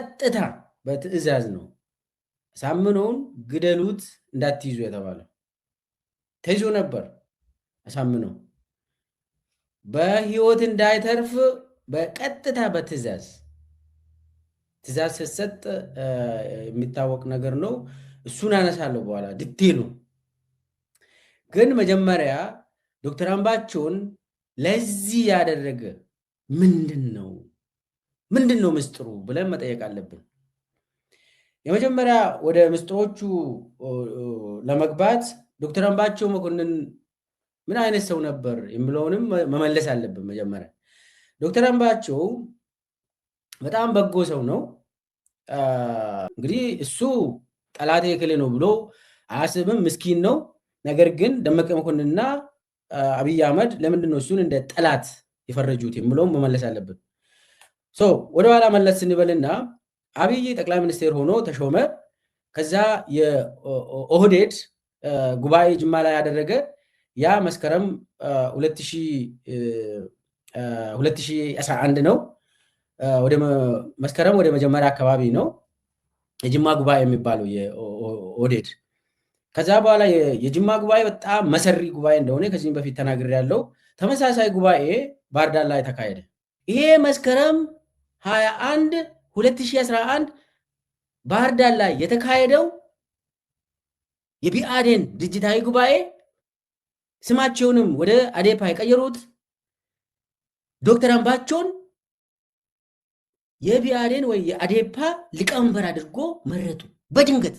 ቀጥታ በትዕዛዝ ነው አሳምነውን ግደሉት እንዳትይዙ የተባለው። ተይዞ ነበር አሳምነው በህይወት እንዳይተርፍ በቀጥታ በትዕዛዝ ሲሰጥ የሚታወቅ ነገር ነው። እሱን አነሳለሁ በኋላ ዲቴሉ። ግን መጀመሪያ ዶክተር አምባቸውን ለዚህ ያደረገ ምንድነው ምስጥሩ ብለን መጠየቅ አለብን። የመጀመሪያ ወደ ምስጥሮቹ ለመግባት ዶክተር አምባቸው መኮንን ምን አይነት ሰው ነበር የሚለውንም መመለስ አለብን። መጀመሪያ ዶክተር አምባቸው በጣም በጎ ሰው ነው። እንግዲህ እሱ ጠላቴ የክሌ ነው ብሎ አያስብም፣ ምስኪን ነው። ነገር ግን ደመቀ መኮንንና አብይ አህመድ ለምንድን ነው እሱን እንደ ጠላት የፈረጁት የሚለውን መመለስ አለብን። ወደኋላ መለስ ስንበልና አብይ ጠቅላይ ሚኒስቴር ሆኖ ተሾመ። ከዛ የኦህዴድ ጉባኤ ጅማ ላይ ያደረገ ያ መስከረም 2011 ነው። መስከረም ወደ መጀመሪያ አካባቢ ነው የጅማ ጉባኤ የሚባለው የኦህዴድ። ከዛ በኋላ የጅማ ጉባኤ በጣም መሰሪ ጉባኤ እንደሆነ ከዚህም በፊት ተናግሬያለሁ። ተመሳሳይ ጉባኤ ባህር ዳር ላይ ተካሄደ። ይሄ መስከረም 21 2011 ባህር ዳር ላይ የተካሄደው የቢአዴን ድርጅታዊ ጉባኤ ስማቸውንም ወደ አዴፓ የቀየሩት ዶክተር አምባቸውን የቢአዴን ወይ የአዴፓ ሊቀመንበር አድርጎ መረጡ። በድንገት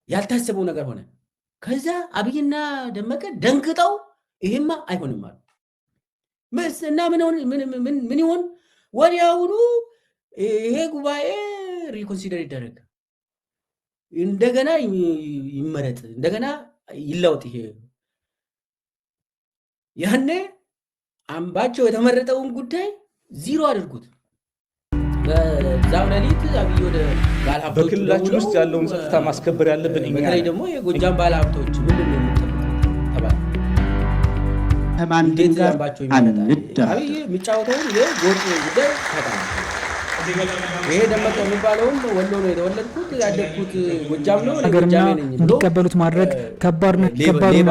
ያልታሰበው ነገር ሆነ። ከዛ አብይና ደመቀ ደንግጠው ይሄማ አይሆንም አሉ። እና ምን ይሆን ወዲያውኑ ይሄ ጉባኤ ሪኮንሲደር ይደረግ፣ እንደገና ይመረጥ፣ እንደገና ይለወጥ። ይሄ ያኔ አምባቸው የተመረጠውን ጉዳይ ዚሮ አድርጉት። በዛው ሌሊት አብይ ወደ ባለሀብቶች በክልላችን ውስጥ ያለውን ጸጥታ ማስከበር ያለብን እኛ በተለይ ደግሞ የጎጃም ባለሀብቶች ምንድን ነው ተባለ። ከማንም ጋር አንደራደር። አብይ የሚጫወተውን የጎጥ ጉዳይ ታውቃለህ። ይሄ ደመቀ የሚባለውም ወሎ ነው የተወለድኩት ያደግኩት ጎጃም ነው ነገርና እንዲቀበሉት ማድረግ ከባዱ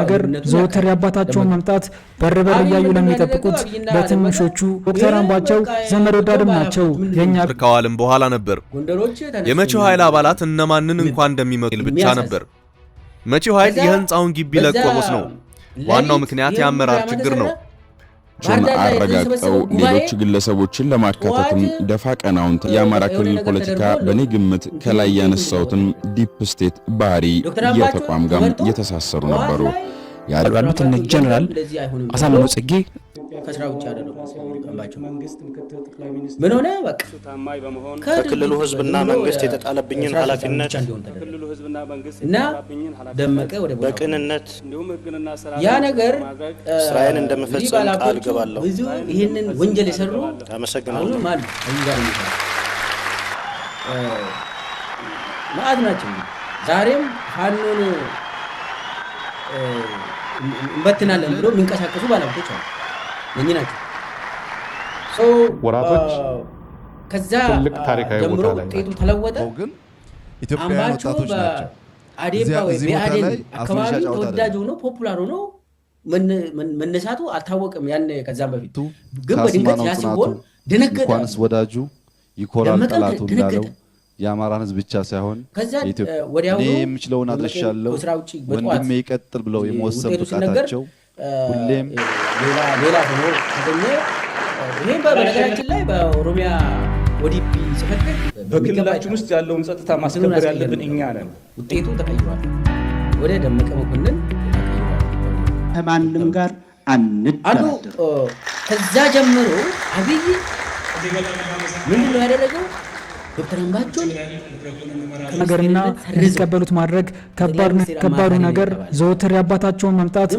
ነገር ዘወትር የአባታቸውን መምጣት በር እያዩ ለሚጠብቁት ለትንሾቹ ዶክተር አምባቸው ዘመድ ወዳድም ናቸው። የኛ ከዋልም በኋላ ነበር የመቼው ኃይል አባላት እነማንን እንኳን እንደሚመጡ ብቻ ነበር። መቼው ኃይል የህንጻውን ግቢ ለቆስ ነው። ዋናው ምክንያት የአመራር ችግር ነው። አረጋግጠው ሌሎች ግለሰቦችን ለማካተትም ደፋ ቀናውን የአማራ ክልል ፖለቲካ በኔ ግምት ከላይ ያነሳውትን ዲፕ ስቴት ባህሪ የተቋም ጋር የተሳሰሩ ነበሩ። ያደረጉት እነ ጀነራል አሳምነው ጽጌ ከስራ ውጭ ያደረጉ ምን ሆነ? በቃ ከክልሉ ህዝብና መንግስት የተጣለብኝን ኃላፊነት እና ደመቀ ወደ በቅንነት ያ ነገር ስራዬን እንደምፈጽም ቃል ገባለሁ። ብዙ ይሄንን ወንጀል የሰሩ አመሰግናለሁ ማለት ናቸው። ዛሬም ፋኖን እንበትናለን ብሎ የሚንቀሳቀሱ ባለሀብቶች አሉ። እነኚህ ናቸው ወራቶች ከዛ ትልቅ ታሪካዊ ቦታ ላይ ውጤቱ ተለወጠ። ግን ኢትዮጵያውያን ወጣቶች ናቸው። አዴፓ ወይ ቢአዴን አካባቢ ተወዳጅ ሆኖ ፖፑላር ሆኖ መነሳቱ አልታወቅም። ያን ከዛም በፊት ግን በድንገት ያ ሲሆን ደነገጠ። እንኳንስ ወዳጁ ይኮራል ጠላቱ እንዳለው የአማራን ህዝብ ብቻ ሳይሆን እኔ የምችለውን አድርሻለሁ ወንድሜ ይቀጥል ብለው የመወሰን ብቃታቸው ሁሌም ሌላ ሆኖ ተገኘ። ይሄ በነገራችን ላይ በኦሮሚያ ኦዲፒ ጽሕፈት ቤት በክልላችን ውስጥ ያለውን ጸጥታ ማስከበር ያለብን እኛ ነን። ውጤቱ ተቀይሯል፣ ወደ ደመቀ መኮንን ተቀይሯል። ከማንም ጋር አንደራደር። ከዛ ጀምሮ አብይ ምንድን ነው ያደረገው? ዶክተር አምባቸው ነገርና እንዲቀበሉት ማድረግ ከባዱ ነገር ዘወትር የአባታቸውን መምጣት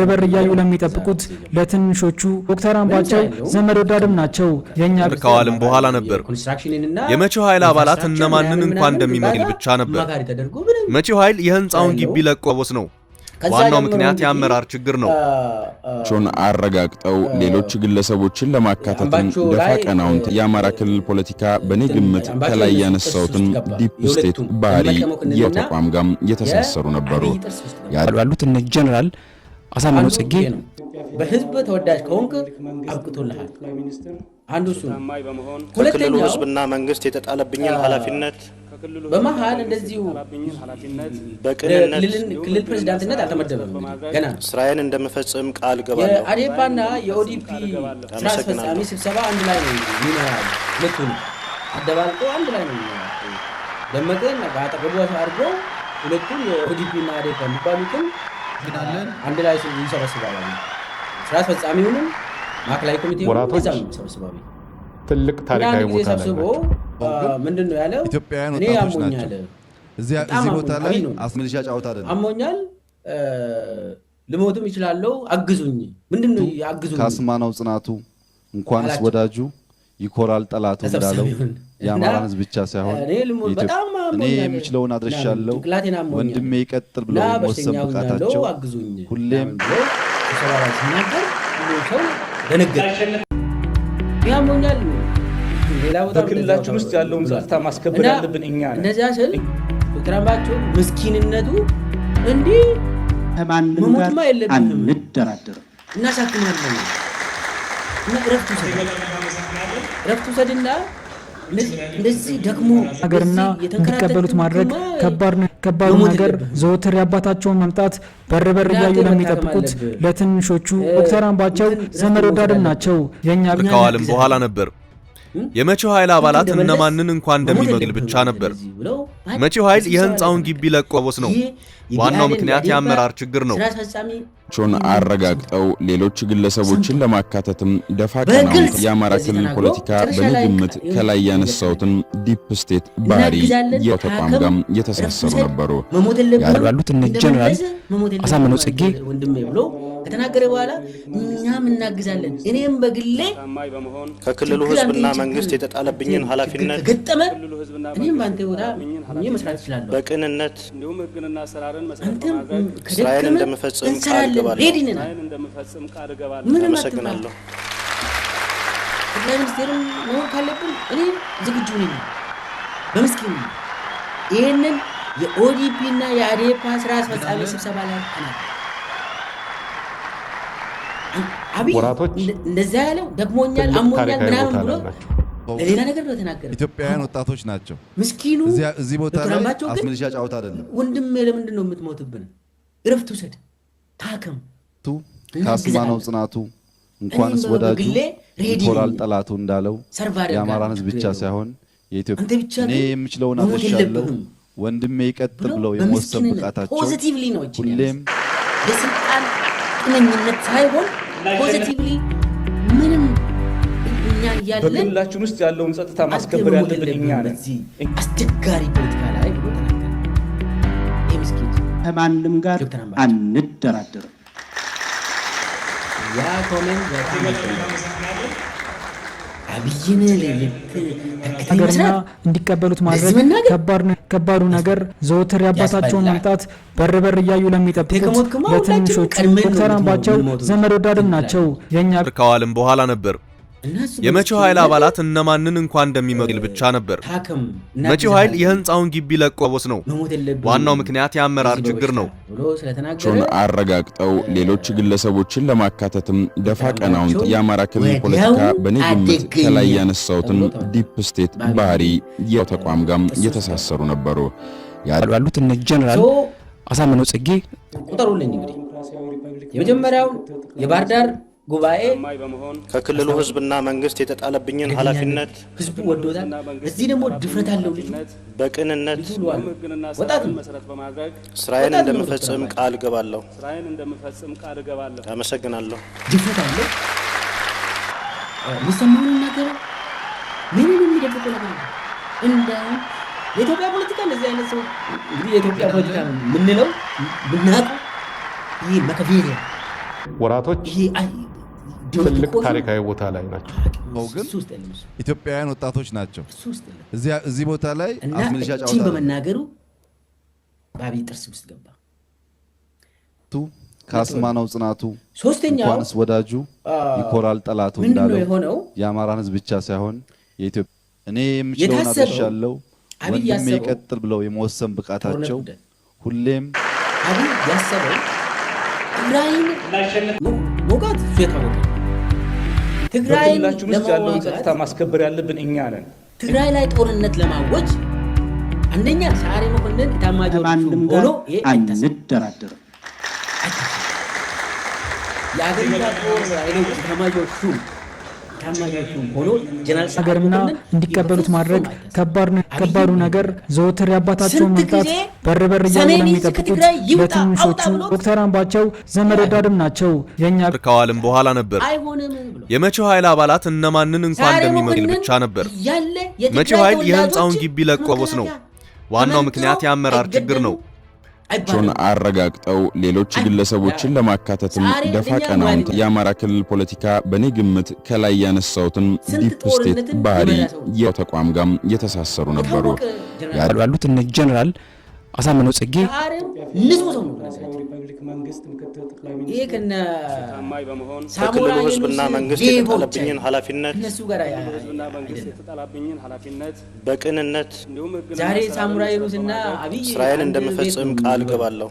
በር እያዩ ለሚጠብቁት ለትንሾቹ ዶክተር አምባቸው ዘመድ ወዳድም ናቸው። የኛ ከዋልም በኋላ ነበር የመቼው ኃይል አባላት እነማንን እንኳን እንደሚመጡ ብቻ ነበር። መቼው ኃይል የህንጻውን ግቢ ለቆስ ነው። ዋናው ምክንያት የአመራር ችግር ነው። ቾን አረጋግጠው ሌሎች ግለሰቦችን ለማካተትም ደፋ ቀናውን የአማራ ክልል ፖለቲካ በኔ ግምት ከላይ ያነሳውትን ዲፕ ስቴት ባህሪ የተቋም ጋር የተሳሰሩ ነበሩ ያሉት እነ ጀነራል አሳምነው ጽጌ በህዝብ ተወዳጅ ከሆንክ አብቅቶልሃል። አንዱ እሱ ነው። ከክልሉ ህዝብና መንግስት የተጣለብኝን ኃላፊነት በመሃል እንደዚሁ በቅንነት ክልል ፕሬዝዳንትነት አልተመደበም። ገና ስራዬን እንደምፈጽም ቃል ገባለሁ። የአዴፓና የኦዲፒ ስራ አስፈጻሚ ስብሰባ አንድ ላይ ነው የሚመራው። ሁለቱን አደባልቆ አንድ ላይ ነው የሚመራው። ደመቀን አጠገቡ አድርጎ ሁለቱን የኦዲፒና አዴፓ የሚባሉትን አንድ ላይ ይሰበስባሉ። ስራ አስፈጻሚውንም ማዕከላዊ ኮሚቴውን ይዛም ይሰበስባሉ። ትልቅ ታሪካዊ ቦታ ላይ ነው። ምንድነው ያለው? ኢትዮጵያውያን ወጣቶች ናቸው። እዚህ ቦታ ላይ አስመልሻ ጫውታ አይደለም። አሞኛል፣ ልሞትም ይችላልው፣ አግዙኝ። ምንድነው ያግዙኝ? ካስማናው ጽናቱ እንኳንስ ወዳጁ ይኮራል ጠላቱ እንዳለው የአማራን ህዝብ ብቻ ሳይሆን እኔ የምችለውን አድርሻለሁ፣ ወንድሜ ይቀጥል ብለው ወሰን ብቃታቸው ሁሌም ተሰባራጭ ሲናገር ሰው ደነገጠ። ያሞኛል በክልላችን ውስጥ ያለውን ጸጥታ ማስከበር ያለብን እኛ ነን። እንደዚያ ስል ዶክተር አምባቸው ምስኪንነቱ እንዲህ ከማንም ጋር አንደራደርም፣ እናሳክማለን እና እረፍቱ ሰድና እንደዚህ ደግሞ ሀገርና እንዲቀበሉት ማድረግ ከባዱ ነገር ዘወትር የአባታቸውን መምጣት በር እያዩ ለሚጠብቁት ለትንሾቹ ዶክተር አምባቸው ዘመድ ወዳድም ናቸው። የኛ ከዋልም በኋላ ነበር የመቼው ኃይል አባላት እነማንን እንኳን እንደሚመግል ብቻ ነበር። መቼው ኃይል የህንጻውን ግቢ ለቆ ወስ ነው። ዋናው ምክንያት የአመራር ችግር ነው። ቾን አረጋግጠው ሌሎች ግለሰቦችን ለማካተትም ደፋ ቀናውን የአማራ ክልል ፖለቲካ በኔ ግምት ከላይ ያነሳውትን ዲፕ ስቴት ባህሪ የተቋም ጋር የተሳሰሩ ነበሩ ያሉት እነ ጀነራል አሳምነው ጽጌ ወንድሜ ብሎ ከተናገረ በኋላ እኛም እናግዛለን። እኔም በግሌ ከክልሉ ህዝብና መንግስት የተጣለብኝን ኃላፊነት ገጠመ እኔም ባንተ ቦታ ምን መስራት ይችላል። በቅንነት እንደውም ህግንና ሰራርን ስራዬን እንደምፈጽም ቃል ገባለሁ። አመሰግናለሁ። ጠቅላይ ሚኒስትሩን መሆን ካለብን እኔ ዝግጁ ነኝ። በምስኪን ይሄንን የኦዲፒ እና የአዴፓ ስራ አስፈጻሚ ስብሰባ ላይ አብይ እንደዛ ያለው ደክሞኛል፣ አሞኛል ምናምን ብሎ ለሌላ ነገር ነው ተናገረ። ኢትዮጵያውያን ወጣቶች ናቸው። ምስኪኑ እዚህ ቦታ ላይ አስመልሻ ጫውታ አይደለም። ወንድሜ ለምንድን ነው የምትሞትብን? እረፍት ውሰድ፣ ታከም። ካስማናው ጽናቱ እንኳንስ ወዳጁ ይኮራል ጠላቱ እንዳለው የአማራን ህዝብ ብቻ ሳይሆን የኢትዮጵያ እኔ የምችለውን አድርሻለሁ፣ ወንድሜ ይቀጥል ብለው የወሰን ብቃታቸው ሁሌም የስልጣን ጥነኝነት ሳይሆን ፖዚቲቭሊ ምንም እኛ ያለን በክልላችን ውስጥ ያለውን ጸጥታ ማስከበር ያለብን እኛ ነን። አስቸጋሪ ፖለቲካ ላይ ብሎ ተናገረ። ምስኪን ከማንም ጋር አንደራደርም። ያ ኮሜንት አብይን ሀገርና እንዲቀበሉት ማድረግ ከባዱ ነገር ዘወትር የአባታቸውን መምጣት በር እያዩ ለሚጠብቁት ለትንሾቹ ዶክተር አምባቸው ዘመድ ወዳድም ናቸው። የኛ ከዋልም በኋላ ነበር የመቼው ኃይል አባላት እነማንን እንኳን እንደሚመግል ብቻ ነበር። መቼው ኃይል የህንጻውን ግቢ ለቆ ወስ ነው። ዋናው ምክንያት የአመራር ችግር ነው። ቾን አረጋግጠው ሌሎች ግለሰቦችን ለማካተትም ደፋ ቀናውን የአማራ ክልል ፖለቲካ በኔ ግምት ከላይ ያነሳውትን ዲፕ ስቴት ባህሪ የተቋም ጋር የተሳሰሩ ነበሩ ያሉት እነ ጀነራል አሳምነው ጽጌ ቁጠሩልኝ። እንግዲህ የመጀመሪያው የባህር ዳር ጉባኤ ከክልሉ ህዝብና መንግስት የተጣለብኝን ኃላፊነት ህዝቡ ወዶታል። እዚህ ደግሞ ድፍረት አለው ልጅ በቅንነት ወጣት ስራዬን እንደምፈጽም ቃል ገባለሁ። አመሰግናለሁ። ድፍረት አለው። ሙሰማውን ነገር ምንም የሚደብቀው ነገር እንደውም የኢትዮጵያ ፖለቲካ እንደዚህ አይነት ሰው እንግዲህ የኢትዮጵያ ፖለቲካ ምንለው ብናውቀው ይሄ መከፌሪያ ወራቶች ትልቅ ታሪካዊ ቦታ ላይ ናቸው። ግን ኢትዮጵያውያን ወጣቶች ናቸው። እዚህ ቦታ ላይ አስመልሻ ጫውታ በመናገሩ ባቢ ጥርስ ውስጥ ገባ። ካስማነው ጽናቱ ሶስተኛው እንኳንስ ወዳጁ ይኮራል ጠላቱ እንዳለው የአማራን ህዝብ ብቻ ሳይሆን የኢትዮጵያ እኔ የምችለውን አድርሻለሁ ወንድሜ ይቀጥል ብለው የመወሰን ብቃታቸው ሁሌም አብይ ያሰበው ትግራይን ሞጋት የታወቀ ትግራይን ያለውን ጸጥታ ማስከበር ያለብን እኛ ነን። ትግራይ ላይ ጦርነት ለማወጅ አንደኛ ሰዓሬ መኮንን ኢታማጆር ሆኖ አንደራደርም። የአገሪቷ ጦር ኃይሎች ኢታማጆር ሆኖ ጀነራል ሀገርና እንዲቀበሉት ማድረግ ከባዱ ነገር ዘወትር የአባታቸውን መምጣት በር እያሉ ለሚጠብቁት ለትንሾቹ ዶክተር አምባቸው ዘመድ ወዳድም ናቸው። የኛ ከዋልም በኋላ ነበር የመቼው ኃይል አባላት እነማንን እንኳን እንደሚመግል ብቻ ነበር። መቼው ኃይል የህንጻውን ግቢ ለቆ ነው። ዋናው ምክንያት የአመራር ችግር ነው። ቾን አረጋግጠው ሌሎች ግለሰቦችን ለማካተትም ደፋ ቀናውን የአማራ ክልል ፖለቲካ በኔ ግምት ከላይ ያነሳውትን ዲፕ ስቴት ባህሪ የተቋም ጋር የተሳሰሩ ነበሩ ያሉት እነ ጀነራል አሳምነው ጽጌ ከክልሉ ህዝብና መንግስት የተጣለብኝን ኃላፊነት በቅንነት ዛሬ ሳሙራ ይሩስና አብይ ስራዬን እንደምፈጽም ቃል ገባለሁ።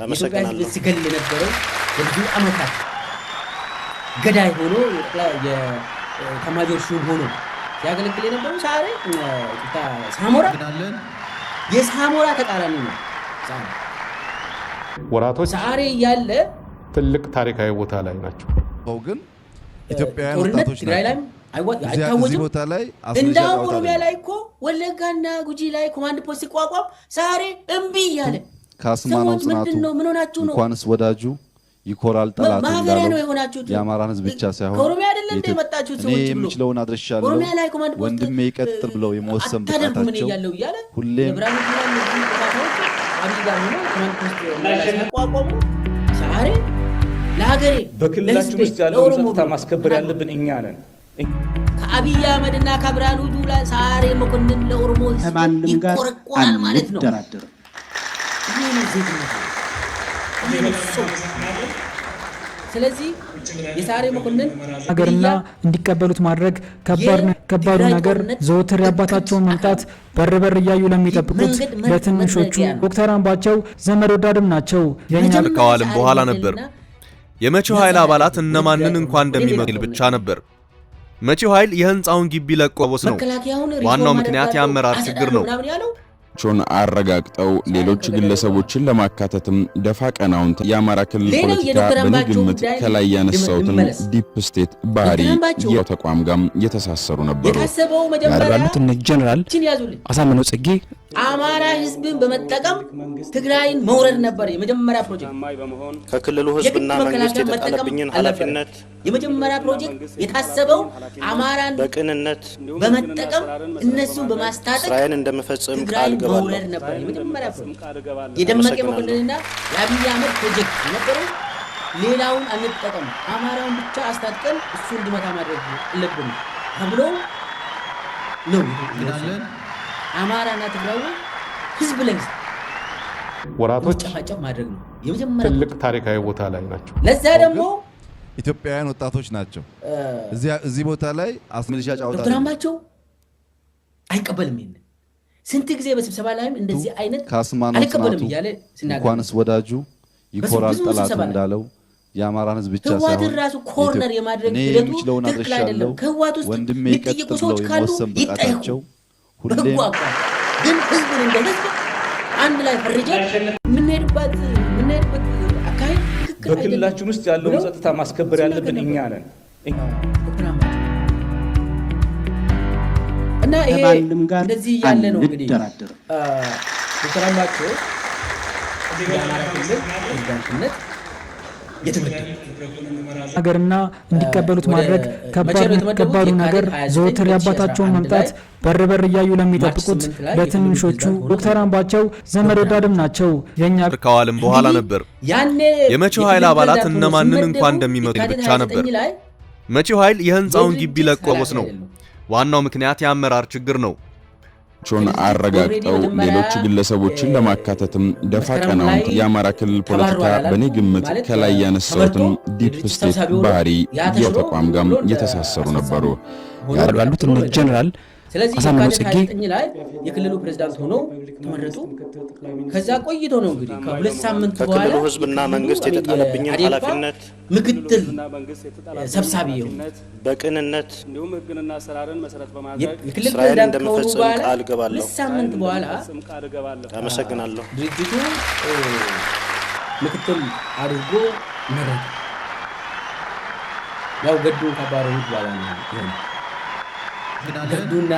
አመሰግናለሁ። ሲገል የነበረው ብዙ አመታት ገዳይ ሆኖ የኤታማዦር ሹም ሆኖ ሲያገለግል የነበረው ሳሞራ የሳሞራ ተቃራኒ ነው። ወራቶች ዛሬ ያለ ትልቅ ታሪካዊ ቦታ ላይ ናቸው። ግን ኢትዮጵያውያን ወጣቶች ናቸው። እዚህ ቦታ ላይ እንደ ኦሮሚያ ላይ እኮ ወለጋና ጉጂ ላይ ኮማንድ ፖስት ሲቋቋም ዛሬ እምቢ እያለ ካስማነው ጽናቱ እንኳንስ ወዳጁ ይኮራል ጠላቱ እንዳለው የአማራን ህዝብ ብቻ ሳይሆን ከኦሮሚያ አይደለም የመጣችሁት ሰዎች ብሎ የምችለውን አድርሻለሁ ወንድሜ ይቀጥል ብለው የመወሰን ብቃታቸው ሁሌም በክልላችን ውስጥ ያለውን ጸጥታ ማስከበር ያለብን እኛ ነን። ከአብይ አህመድና ከብርሃኑ ጁላ ሰዓሬ መኮንን ለኦሮሞ ይቆረቆራል ማለት ነው። ስለዚህ የሰዓሬ መኮንን ሀገርና እንዲቀበሉት ማድረግ ከባዱ ነገር ዘወትር የአባታቸውን መምጣት በር እያዩ ለሚጠብቁት ለትንሾቹ ዶክተር አምባቸው ዘመድ ወዳድም ናቸው። የኛ ከዋልም በኋላ ነበር የመቼው ኃይል አባላት እነማንን እንኳን እንደሚመግል ብቻ ነበር። መቼው ኃይል የህንጻውን ግቢ ለቆ ነው። ዋናው ምክንያት የአመራር ችግር ነው። ቾን አረጋግጠው ሌሎች ግለሰቦችን ለማካተትም ደፋ ቀናውን የአማራ ክልል ፖለቲካ በኔ ግምት ከላይ ያነሳውትን ዲፕ ስቴት ባህሪ የተቋም ጋር የተሳሰሩ ነበሩ ያሉት እነ ጀነራል አሳምነው ጽጌ አማራ ህዝብን በመጠቀም ትግራይን መውረድ ነበር የመጀመሪያ ፕሮጀክት። ከክልሉ ህዝብና መንግስት የተጣለብኝን ኃላፊነት የመጀመሪያ ፕሮጀክት የታሰበው አማራን በቅንነት በመጠቀም እነሱን በማስታጠቅ ስራዬን እንደምፈጽም ቃል ገባለሁ። መውረድ ነበር የመጀመሪያ ፕሮጀክት። የደመቀ መኮንንና የአብይ አህመድ ፕሮጀክት ነበረው። ሌላውን አንጠቀም፣ አማራውን ብቻ አስታጥቀን እሱ እንዲመታ ማድረግ አለብን ተብሎ ነው ይላል። አማራና ትግራይ ህዝብ ለህዝብ ወራቶች ጨፋጨፍ ማድረግ ነው የመጀመሪያ ትልቅ ታሪካዊ ቦታ ላይ ናቸው። ለዛ ደግሞ ኢትዮጵያውያን ወጣቶች ናቸው። እዚህ ቦታ ላይ አስመልሻ ጫውታ ዶክተር አምባቸው አይቀበልም። ይሄን ስንት ጊዜ በስብሰባ ላይም እንደዚህ አይነት አልቀበልም እያለ ሲናገር እንኳንስ ወዳጁ ይኮራል ጠላቱ እንዳለው የአማራን ህዝብ ብቻ ሳይሆን ራሱ ኮርነር የማድረግ ሂደቱ ትክክል አይደለም። ከህወሓት ውስጥ ወንድሜ ይቀጥል ብለው የመወሰን ብቃታቸው ሁሌም ግን ህዝብን እንደ ህዝብ አንድ ላይ ፈርጀን የምንሄድበት አካሄድ ትክክል አይደለም። በክልላችን ውስጥ ያለውን ጸጥታ ማስከበር ያለብን እኛ ነን እና ይሄ እንደዚህ ያለ ነው እንግዲህ ዶክተር አምባቸው የአማራ ክልል ፕሬዝዳንትነት ሀገርና እንዲቀበሉት ማድረግ ከባዱ ነገር ዘወትር የአባታቸውን መምጣት በር እያዩ ለሚጠብቁት ለትንሾቹ ዶክተር አምባቸው ዘመድ ወዳድም ናቸው። የኛ ከዋልም በኋላ ነበር የመቼው ኃይል አባላት እነማንን እንኳን እንደሚመግል ብቻ ነበር። መቼው ኃይል የህንጻውን ግቢ ለቆ ነው። ዋናው ምክንያት የአመራር ችግር ነው። ቾን አረጋግጠው ሌሎች ግለሰቦችን ለማካተትም ደፋ ቀናውን የአማራ ክልል ፖለቲካ በኔ ግምት ከላይ ያነሳውትን ዲፕ ስቴት ባህሪ የተቋም ጋር የተሳሰሩ ነበሩ ያሉት እነ ጀነራል አሳምነው ጽጌ ላይ የክልሉ ፕሬዝዳንት ሆነው ተመረጡ። ከዛ ቆይቶ ነው እንግዲህ ከሁለት ሳምንት በኋላ ከክልሉ ህዝብና መንግስት የተጣለብኝን ኃላፊነት ምክትል ሰብሳቢ በቅንነት እንዲሁም ህግንና አሰራርን መሰረት በማድረግ የክልል ፕሬዝዳንት እንደምፈጽም ቃል ገባለሁ። ሳምንት በኋላ አመሰግናለሁ። ድርጅቱ ምክትል አድርጎ መረጠ። ያው ገዱን ከባረሩት በኋላ ነው ይሄን ገዱና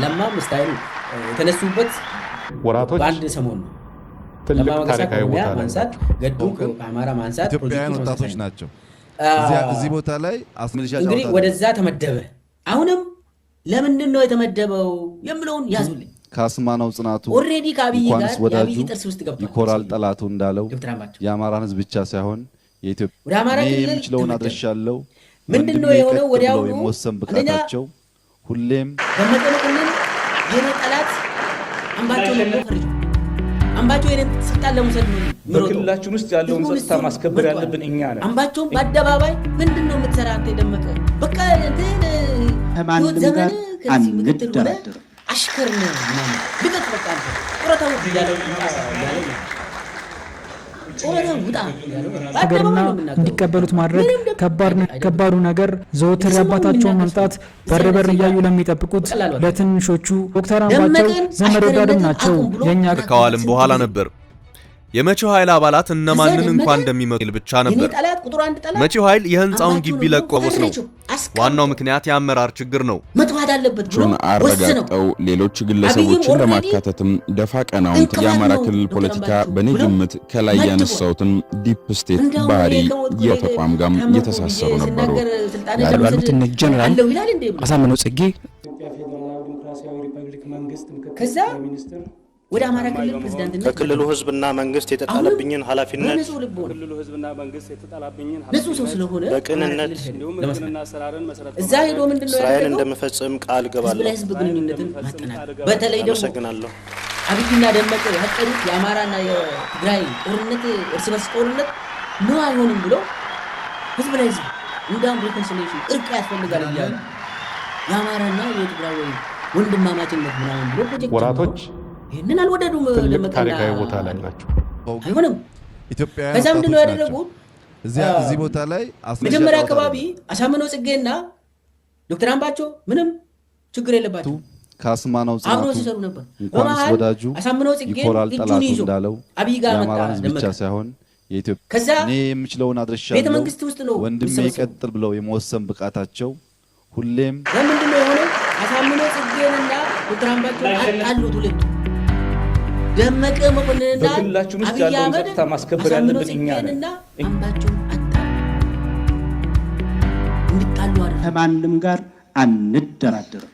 ለማም ስታይል የተነሱበት ወራቶች በአንድ ሰሞን ነው። ትልቅ ታሪካዊ ቦታ ማንሳት ገዱ ከአማራ ማንሳት ኢትዮጵያውያን ወጣቶች ናቸው። እዚህ ቦታ ላይ አስመልሻ እንግዲህ ወደዛ ተመደበ። አሁንም ለምንድን ነው የተመደበው የምለውን ያዙልኝ። ካስማናው ጽናቱ ኦሬዲ ከአብይ ጋር የአብይ ጥርስ ውስጥ ገብቷል። ይኮራል ጠላቱ እንዳለው የአማራን ህዝብ ብቻ ሳይሆን የኢትዮጵያ የሚችለውን አድርሻለሁ። ምንድነው የሆነው? ወዲያው የመወሰን ብቃታቸው ሁሌም ደመቀ መኮንን የኔ ጠላት አምባቸው ነው ፈርጆ አምባቸው የኔ ስልጣን ለመውሰድ ነው። በክልላችን ውስጥ ያለውን ጸጥታ ማስከበር ያለብን እኛ ነን። አምባቸው በአደባባይ ምንድነው የምትሰራ አንተ ደመቀ? በቃ ከማንም ጋር አንደራደርም። አሽከር ነው ማለት ልቀጥ በቃ አንተ ቁረታው ይያለው ሀገርና እንዲቀበሉት ማድረግ ከባዱ ነገር ዘወትር ያባታቸውን መምጣት በር እያዩ ለሚጠብቁት ለትንሾቹ ዶክተር አምባቸው ዘመድ ወዳድም ናቸው። የኛ ከዋልም በኋላ ነበር የመቼው ኃይል አባላት እነማንን እንኳን እንደሚመጥል ብቻ ነበር። መቼው ኃይል የህንጻውን ግቢ ለቆ ነው። ዋናው ምክንያት የአመራር ችግር ነው። መጥፋት አለበት ብሎ አረጋግጠው ሌሎች ግለሰቦችን ለማካተትም ደፋ ቀናውን የአማራ ክልል ፖለቲካ በኔ ግምት ከላይ ያነሳውትን ዲፕ ስቴት ባህሪ የተቋም ጋር የተሳሰሩ ነበሩ። ያሉት እነ ጀነራል አሳምነው ጽጌ ከዛ ወደ አማራ ክልል ፕሬዝዳንትነት ከክልሉ ህዝብና መንግስት የተጣለብኝን ኃላፊነት ንጹህ ሰው ስለሆነ በቅንነት እዛ ሄዶ ምንድነው ስራዬን እንደምፈጽም ቃል ገባለሁ። ህዝብ ግንኙነትን ማጠናከር በተለይ ደግሞ አመሰግናለሁ። አብይና ደመቀ ያቀሩት የአማራና የትግራይ ጦርነት እርስ በርስ ጦርነት ነው አይሆንም ብሎ ህዝብ ላይ ህዝብ እንዳም ሪኮንሲሊዬሽን እርቅ ያስፈልጋል ይላል። የአማራና የትግራይ ወንድማማችነት ምናምን ብሎ ፕሮጀክት ወራቶች ይሄንን አልወደዱም። ትልቅ ታሪካዊ ቦታ ላይ ናቸው። አይሆንም። ኢትዮጵያውያን ከዛ ምንድነው ያደረጉት? እዚህ ቦታ ላይ መጀመሪያ አካባቢ አሳምነው ጽጌና ዶክተር አምባቸው ምንም ችግር የለባቸው ካስማናው ጽናቱ አብሮ ሲሰሩ ነበር። እንኳንስ ወዳጁ አሳምነው ጽጌ ይኮራል ጠላቱ እንዳለው አብይ ጋር መጣ። የአማራን ህዝብ ብቻ ሳይሆን የኢትዮጵያ እኔ የምችለውን አድርሻለሁ ቤተ መንግስት ውስጥ ነው ወንድሜ ይቀጥል ብለው የመወሰን ብቃታቸው ሁሌም ለምንድነው የሆነው? አሳምነው ጽጌንና ዶክተር አምባቸው አጣሉት ሁለቱ። ደመቀ መኮንንና በክልላችን ውስጥ ያለውን ጸጥታ ማስከበር ያለብን እኛ ነን። አምባቸው አጣሉ እንድጣሉ አይደል? ከማንም ጋር አንደራደርም።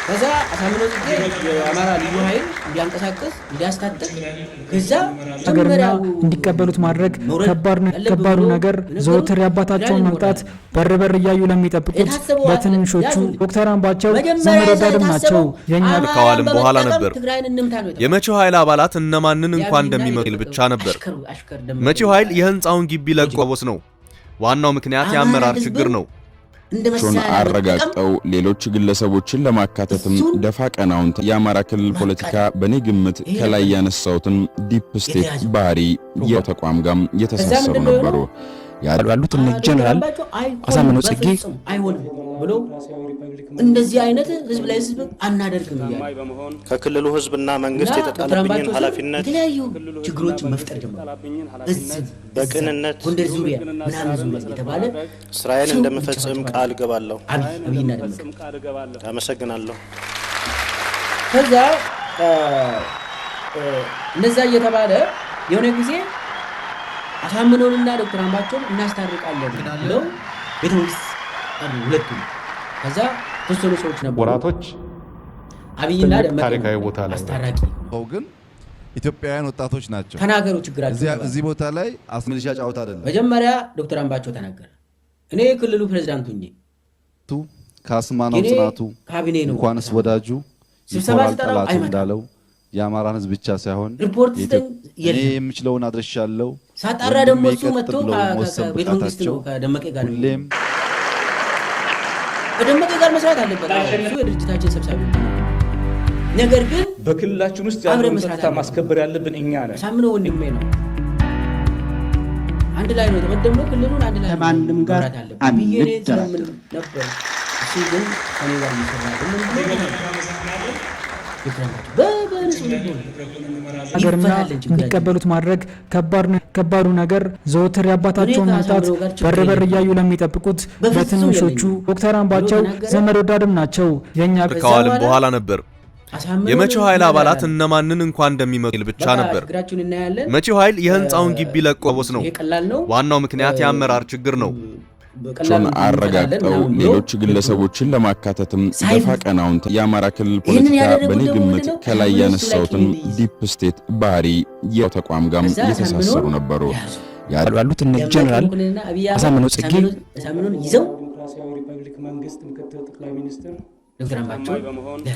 ከዛ አሳምነው ጽጌ የአማራ ልዩ ኃይል እንዲያንቀሳቀስ እንዲያስታጥቅ ከዛ ሀገርና እንዲቀበሉት ማድረግ ከባዱ ነገር ዘወትር ያባታቸውን መምጣት በር እያዩ ለሚጠብቁት ለትንሾቹ ዶክተር አምባቸው ዘመድ ወዳድም ናቸው። የኛ ከዋልም በኋላ ነበር የመቼው ኃይል አባላት እነማንን እንኳን እንደሚመጥል ብቻ ነበር። መቼው ኃይል የህንጻውን ግቢ ለቆ ነው። ዋናው ምክንያት የአመራር ችግር ነው። ቾን አረጋግጠው ሌሎች ግለሰቦችን ለማካተትም ደፋ ቀናውን የአማራ ክልል ፖለቲካ በኔ ግምት ከላይ ያነሳውትን ዲፕ ስቴት ባህሪ የተቋም ጋር የተሳሰሩ ነበሩ። ያሉት እነ ጀነራል አሳምነው ጽጌ አይሆንም ብሎ እንደዚህ አይነት ህዝብ ላይ ህዝብ አናደርግም ይላል። ከክልሉ ህዝብና መንግስት የተጣለብኝን ኃላፊነት የተለያዩ ችግሮችን መፍጠር ጀመረ። እዚህ በቅንነት ጎንደር ዙሪያ ምናምን ዙሪያ የተባለ ስራዬን እንደምፈጽም ቃል ገባለሁ። አብይና ደመቀ አመሰግናለሁ። ከዛ እንደዛ እየተባለ የሆነ ጊዜ አሳምነውንና ዶክተር አምባቸውን እናስታርቃለን ብለው ቤተ መንግስት አሉ ሁለቱ። ከዛ ተወሰኑ ሰዎች ነበሩ ወራቶች አብይና ደመቀ ታሪካዊ ቦታ ላይ አስታራቂ ግን ኢትዮጵያውያን ወጣቶች ናቸው። ተናገሩ ችግራቸው። እዚህ ቦታ ላይ አስመልሻ ጫውታ አይደለም። መጀመሪያ ዶክተር አምባቸው ተናገረ። እኔ የክልሉ ፕሬዝዳንት ሁኜ ካስማናው ጽናቱ እንኳንስ ወዳጁ ይኮራል ጠላቱ እንዳለው የአማራን ህዝብ ብቻ ሳይሆን እኔ የምችለውን አድርሻለሁ። ሳጣራ ደግሞ እሱ መጥቶ ከቤተ መንግስት ነው ከደመቀ ጋር ሁሌም ከደመቀ ጋር መስራት አለበት። እሱ የድርጅታችን ሰብሳቢ ነገር ግን በክልላችን ውስጥ ያለውን ጸጥታ ማስከበር ያለብን እኛ ነን። ሳምነው ወንድሜ ነው። አንድ ላይ ነው የተመደብነው። ክልሉን አንድ ላይ ከማንም ጋር አንደራደር ነበር። እሱ ግን ከኔ ጋር ይሰራል። ሀገርና እንዲቀበሉት ማድረግ ከባዱ ነገር ዘወትር የአባታቸውን መምጣት በር በር እያዩ ለሚጠብቁት ለትንሾቹ ዶክተር አምባቸው ዘመድ ወዳድም ናቸው። የኛ ከዋልም በኋላ ነበር የመቼው ኃይል አባላት እነማንን እንኳን እንደሚመጡ ብቻ ነበር። መቼው ኃይል የህንጻውን ግቢ ለቆ ቦስ ነው። ዋናው ምክንያት የአመራር ችግር ነው። ቹን አረጋግጠው ሌሎች ግለሰቦችን ለማካተትም ደፋ ቀናውን የአማራ ክልል ፖለቲካ በኔ ግምት ከላይ ያነሳውትን ዲፕ ስቴት ባህሪ የተቋም ጋር የተሳሰሩ ነበሩ። ያሉት እነ ጀነራል አሳምነው ጽጌ ይዘው ሪፐብሊክ መንግስት ምክትል ጠቅላይ ሚኒስትር ዶክተር አምባቸው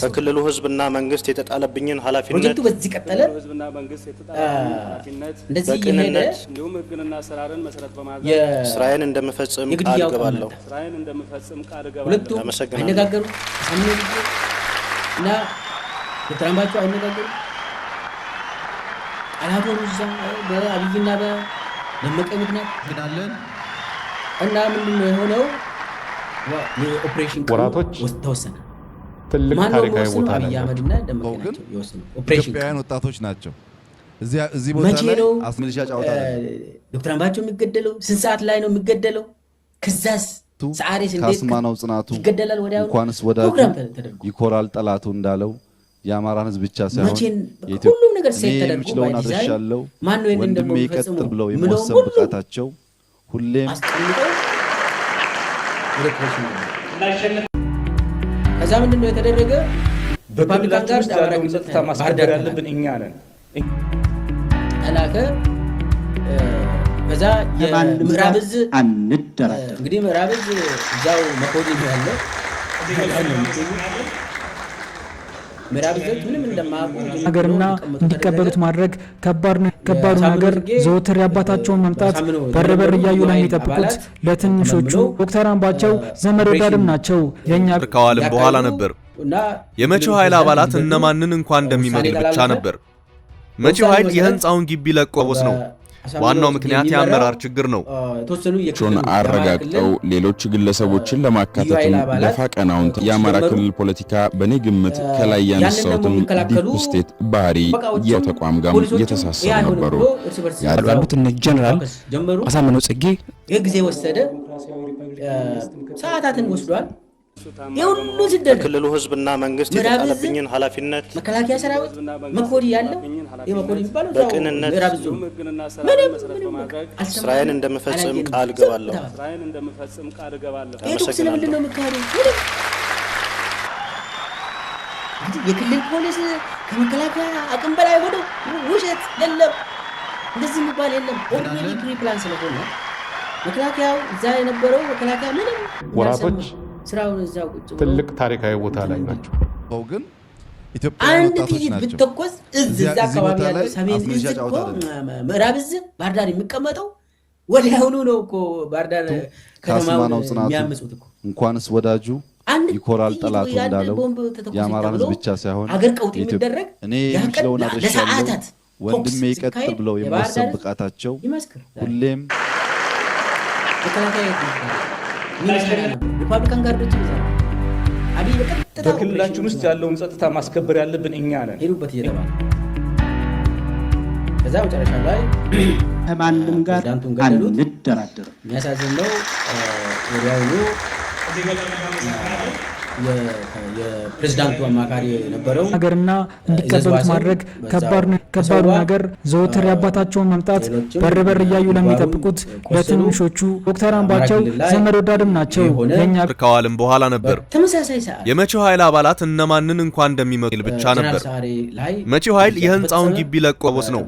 ከክልሉ ህዝብና መንግስት የተጣለብኝን ኃላፊነት ፕሮጀክቱ በዚህ ቀጠለ ህዝብና መንግስት የተጣለብኝን ኃላፊነት በቅንነት እንዲሁም ህግንና ሰራርን መሰረት በማድረግ ስራዬን እንደምፈጽም ቃል እገባለሁ። ሁለቱም አይነጋገሩ እና ዶክተር አምባቸው አይነጋገሩ ቃላቶሩ እዛ በአብይና በደመቀ ምክንያት ግናለን እና ምንድነው የሆነው? የኦፕሬሽን ወራቶች ተወሰነ። ትልቅ ታሪካዊ ቦታ ላይ ኢትዮጵያውያን ወጣቶች ናቸው። እዚህ ቦታ ላይ አስመልሻ ጫወታ ዶክተር አምባቸው የሚገደለው ስንት ሰዓት ላይ ነው የሚገደለው? ከዛስ ሰዓሬስ እንዴት ካስማናው ጽናቱ ይገደላል? ወዲያው እንኳንስ ወዳጁ ይኮራል ጠላቱ እንዳለው የአማራን ህዝብ ብቻ ሳይሆን ሁሉም ነገር ሴት ተደርጎ የምችለውን አድርሻለሁ ወንድሜ ይቀጥል ብለው የመወሰን ብቃታቸው ሁሌም አስቀምጠው ከዛ ምንድነው የተደረገ? በሪፐብሊካን ጋር ጸጥታ ማስከበር ያለብን እኛ ነን ተላከ። ከዛ የምዕራብ ዕዝ አንደራደር እንግዲህ ምዕራብ ዕዝ እዛው መኮዲ ነው ያለው። ምዕራብ ዕዝ ምንም እንደማያውቁ ሀገርና እንዲቀበሉት ማድረግ ከባዱ ነገር ዘወትር የአባታቸውን መምጣት በር በር እያዩ ለሚጠብቁት ለትንሾቹ ዶክተር አምባቸው ዘመድ ወዳድም ናቸው። የኛ ከዋልም በኋላ ነበር የመቼው ኃይል አባላት እነማንን እንኳን እንደሚመጡ ብቻ ነበር። መቼው ኃይል የህንጻውን ግቢ ለቆ ቦስ ነው። ዋናው ምክንያት የአመራር ችግር ነው። ቹን አረጋግጠው ሌሎች ግለሰቦችን ለማካተትም ደፋ ቀናውን የአማራ ክልል ፖለቲካ በኔ ግምት ከላይ ያነሳውትን ዲፕ ስቴት ባህሪ የተቋም ጋር የተሳሰሩ ነበሩ። ያሉት እነ ጀነራል አሳምነው ጽጌ የጊዜ ወሰደ፣ ሰዓታትን ወስዷል። የሁሉ ስደት ክልሉ ህዝብና መንግስት የተጣለብኝን ኃላፊነት መከላከያ ሰራዊት መኮዲ ያለው የመኮዲ የሚባለው በቅንነት ስራዬን እንደምፈጽም ቃል እገባለሁ። ስለምንድን ነው የምካሄደው? የክልል ፖሊስ ከመከላከያ አቅም በላይ ሆነው ውሸት የለም፣ እንደዚህ የሚባል የለም። ኦልሬዲ ፕሪፕላን ስለሆነ መከላከያው እዛ የነበረው መከላከያ ምንም ወራቶች ስራውን እዛው ቁጭ ትልቅ ታሪካዊ ቦታ ላይ ናቸው። ግን ኢትዮጵያውያን አንድ ወጣቶች ጥይት ናቸው። ብትተኮስ እዛ አካባቢ ያለው ሰሜን እዝ እኮ ምዕራብ እዝ ባህር ዳር የሚቀመጠው ወዲያውኑ ነው እኮ ባህር ዳር ካስማናው ከተማው ጽናቱ የሚያምጹት እኮ እንኳንስ ወዳጁ ይኮራል ጠላቱ እንዳለው የአማራን ህዝብ ብቻ ሳይሆን አገር ቀውጥ የሚደረግ እኔ የምችለውን አድርሻለሁ ወንድሜ ይቀጥል ብለው የመወሰን ብቃታቸው ሁሌም መከላከያ ሪፐብሊካን ጋርዶች ይዛል። አብይ በቀጥታ በክልላችን ውስጥ ያለውን ጸጥታ ማስከበር ያለብን እኛ ነን። ሄዱበት እየተባለ ከዛ መጨረሻ ላይ ከማንም ጋር አንደራደር። የሚያሳዝን ነው። ወዲያውኑ የፕሬዝዳንቱ አማካሪ የነበረው ነገርና እንዲቀበሉት ማድረግ ከባዱ ነገር ዘወትር የአባታቸውን መምጣት በር እያዩ ለሚጠብቁት ለትንሾቹ ዶክተር አምባቸው ዘመድ ወዳድም ናቸው። የኛ ከዋልም በኋላ ነበር ተመሳሳይ ሰዓት የመቼው ኃይል አባላት እነማንን እንኳን እንደሚመጡ ብቻ ነበር። መቼው ኃይል የህንጻውን ግቢ ለቆ ነው።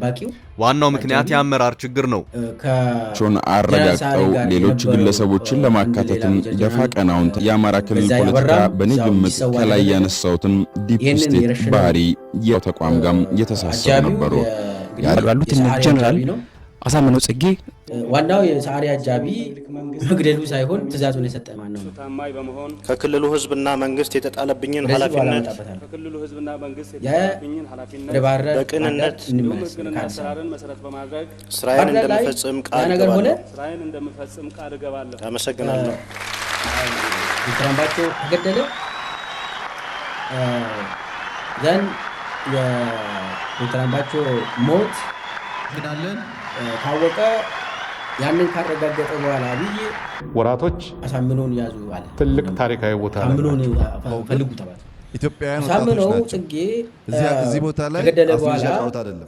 ዋናው ምክንያት የአመራር ችግር ነው። ቾን አረጋግጠው ሌሎች ግለሰቦችን ለማካተትም ደፋ ቀናውን የአማራ ክልል ፖለቲካ በኔ ግምት ከላይ ያነሳውትን ዲፕ ስቴት ባህሪ የተቋም ጋር የተሳሰሩ ነበሩ። ያሉት ጀነራል አሳምነው ጽጌ ዋናው የሰዓሪ አጃቢ መግደሉ ሳይሆን ትእዛዙን የሰጠ ማን ነው? ከክልሉ ህዝብና መንግስት የተጣለብኝን ኃላፊነት በቅንነት ስራዬን እንደምፈጽም ቃል እገባለሁ። አመሰግናለሁ። ዶክተር አምባቸው ተገደለ ዘን የዶክተር አምባቸው ሞት ግናለን ታወቀ። ያንን ካረጋገጠ በኋላ አብይ ወራቶች አሳምነውን ያዙ አለ። ትልቅ ታሪካዊ ቦታ ላይ አሳምነውን ፈልጉ ተባለ። ኢትዮጵያውያን ወጣቶች ናቸው። ጽጌ እዚህ ቦታ ላይ ተገደለ በኋላ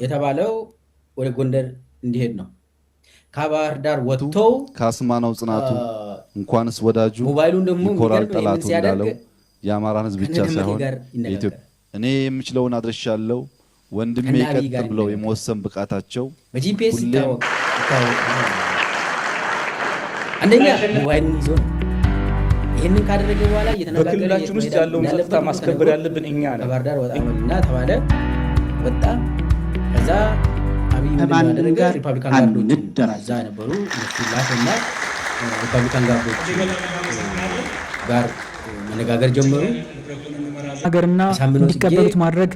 የተባለው ወደ ጎንደር እንዲሄድ ነው። ከባህር ዳር ወጥቶ ካስማናው ጽናቱ እንኳንስ ወዳጁ ሞባይሉን ደግሞ ይኮራል ጠላቱ እንዳለው የአማራን ህዝብ ብቻ ሳይሆን እኔ የምችለውን አድርሻለሁ ወንድሜ ይቀጥል ብለው የመወሰን ብቃታቸው በጂፒኤስ ይታወቅ። አንደኛ ሞባይል ይዞ ይሄንን ካደረገ በኋላ እየተነጋገረ በክልላችን ውስጥ ያለውን ጸጥታ ማስከበር ያለብን እኛ ነን። ከባህር ዳር ወጣና ተባለ ወጣ። ከዛ አብይ ከማንም ጋር ሪፐብሊካን ጋርዶች እዛ ነበሩ። ላፈና ሪፐብሊካን ጋርዶች ጋር መነጋገር ጀመሩ። ነገርና እንዲቀበሉት ማድረግ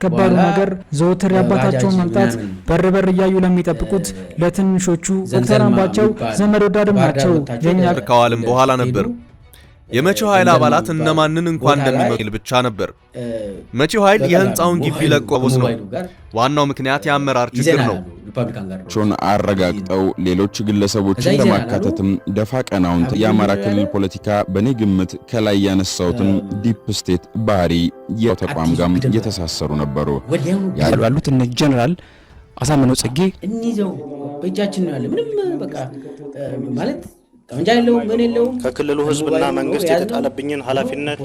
ከባዱ ነገር ዘወትር የአባታቸውን መምጣት በር እያዩ ለሚጠብቁት ለትንሾቹ ዶክተር አምባቸው ዘመድ ወዳድም ናቸው። የኛ ከዋልም በኋላ ነበር የመቼው ኃይል አባላት እነማንን እንኳን እንደሚመጡ ብቻ ነበር። መቼው ኃይል የህንጻውን ግቢ ለቆ ነው። ዋናው ምክንያት የአመራር ችግር ነው። ቾን አረጋግጠው ሌሎች ግለሰቦችን ለማካተትም ደፋ ቀናውን የአማራ ክልል ፖለቲካ በኔ ግምት ከላይ ያነሳውትን ዲፕ ስቴት ባህሪ የተቋም ጋር የተሳሰሩ ነበሩ። ያሉት ጀነራል አሳምነው ጽጌ እንይዘው በእጃችን ነው ያለ ምንም በቃ ማለት ጠመንጃ የለውም ምን የለውም። ከክልሉ ህዝብና መንግስት የተጣለብኝን ኃላፊነት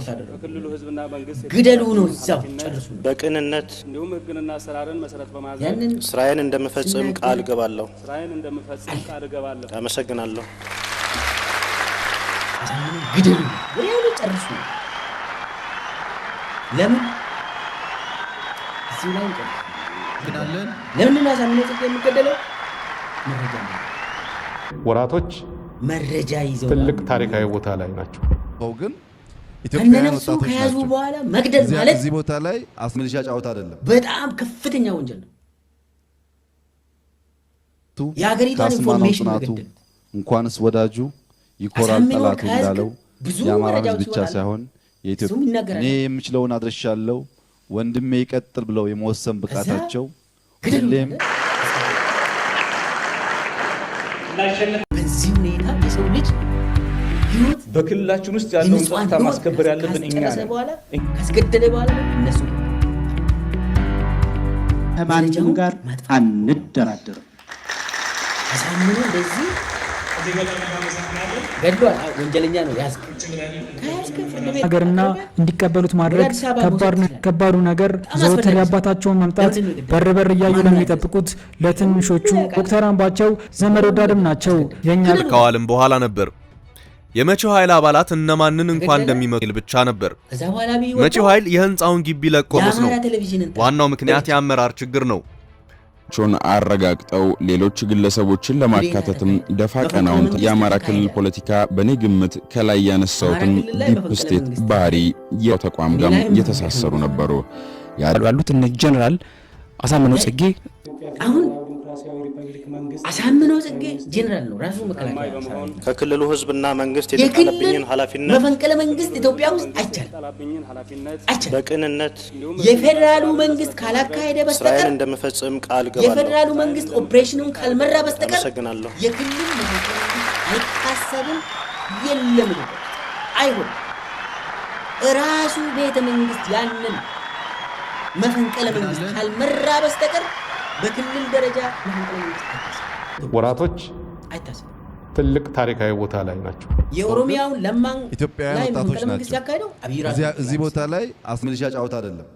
ግደሉ ነው እዛው ጨርሱ። በቅንነት እንዲሁም ህግንና አሰራርን መሰረት በማድረግ ስራዬን እንደምፈጽም ቃል እገባለሁ። አመሰግናለሁ። ግደሉ ወዲያውኑ ጨርሱ። ለምን እዚህ ላይ እንቀጥላለን? ለምን አሳምነው ጽጌ የሚገደለው መረጃ ወራቶች መረጃ ይዘው ትልቅ ታሪካዊ ቦታ ላይ ናቸው። ግን ኢትዮጵያውያን ወጣቶች ከያዙ በኋላ መግደል ማለት እዚህ ቦታ ላይ አስመልሻ ጫውታ አይደለም፣ በጣም ከፍተኛ ወንጀል ነው። የሀገሪቷን ኢንፎርሜሽን መግደል እንኳንስ ወዳጁ ይኮራል ጠላቱ እንዳለው የአማራን ህዝብ ብቻ ሳይሆን እኔ የምችለውን አድርሻለሁ ወንድሜ ይቀጥል ብለው የመወሰን ብቃታቸው ሁሌም በዚህ ሁኔታ የሰው ልጅ ህይወት በክልላችን ውስጥ ያለውን ጸጥታ ማስከበር ያለብን እኛ ነን። ካስገደለ በኋላ እነሱ ከማንም ጋር አንደራደርም። አሳምነው እንደዚህ ገድሏል። ወንጀለኛ ነው። ነገርና እንዲቀበሉት ማድረግ ከባዱ ነገር ዘወትር የአባታቸውን መምጣት በር እያዩ ለሚጠብቁት ለትንሾቹ ዶክተር አምባቸው ዘመድ ወዳድም ናቸው። የኛ ከዋልም በኋላ ነበር የመቼው ኃይል አባላት እነማንን እንኳን እንደሚመጡ ብቻ ነበር። መቼው ኃይል የህንጻውን ግቢ ለቆ ነው። ዋናው ምክንያት የአመራር ችግር ነው። ቾን አረጋግጠው ሌሎች ግለሰቦችን ለማካተትም ደፋ ቀናውን የአማራ ክልል ፖለቲካ በኔ ግምት ከላይ ያነሳውትን ዲፕ ስቴት ባህሪ የተቋም ጋር የተሳሰሩ ነበሩ። ያሉት ጀነራል አሳምነው ጽጌ አሁን አሳምነው ጽጌ ጀነራል ነው ራሱ መከላከያ ከክልሉ ህዝብና መንግስት የተጣለብኝን ኃላፊነት መፈንቅለ መንግስት ኢትዮጵያ ውስጥ አይቻልም። በቅንነት የፌደራሉ መንግስት ካላካሄደ በስተቀር ስራዬን እንደምፈጽም ቃል እገባለሁ። የፌደራሉ መንግስት ኦፕሬሽኑን ካልመራ በስተቀር አመሰግናለሁ። የክልሉ መንግስት አይታሰብም። የለም አይሆን ራሱ ቤተ መንግስት ያንን መፈንቅለ መንግስት ካልመራ በስተቀር በክልል ደረጃ መፈንቅለ መንግስት ወራቶች አይታሰብም። ትልቅ ታሪካዊ ቦታ ላይ ናቸው። የኦሮሚያውን ለማን ኢትዮጵያውያን ወጣቶች ናቸው። እዚህ ቦታ ላይ አስመልሻ ጫውታ አይደለም።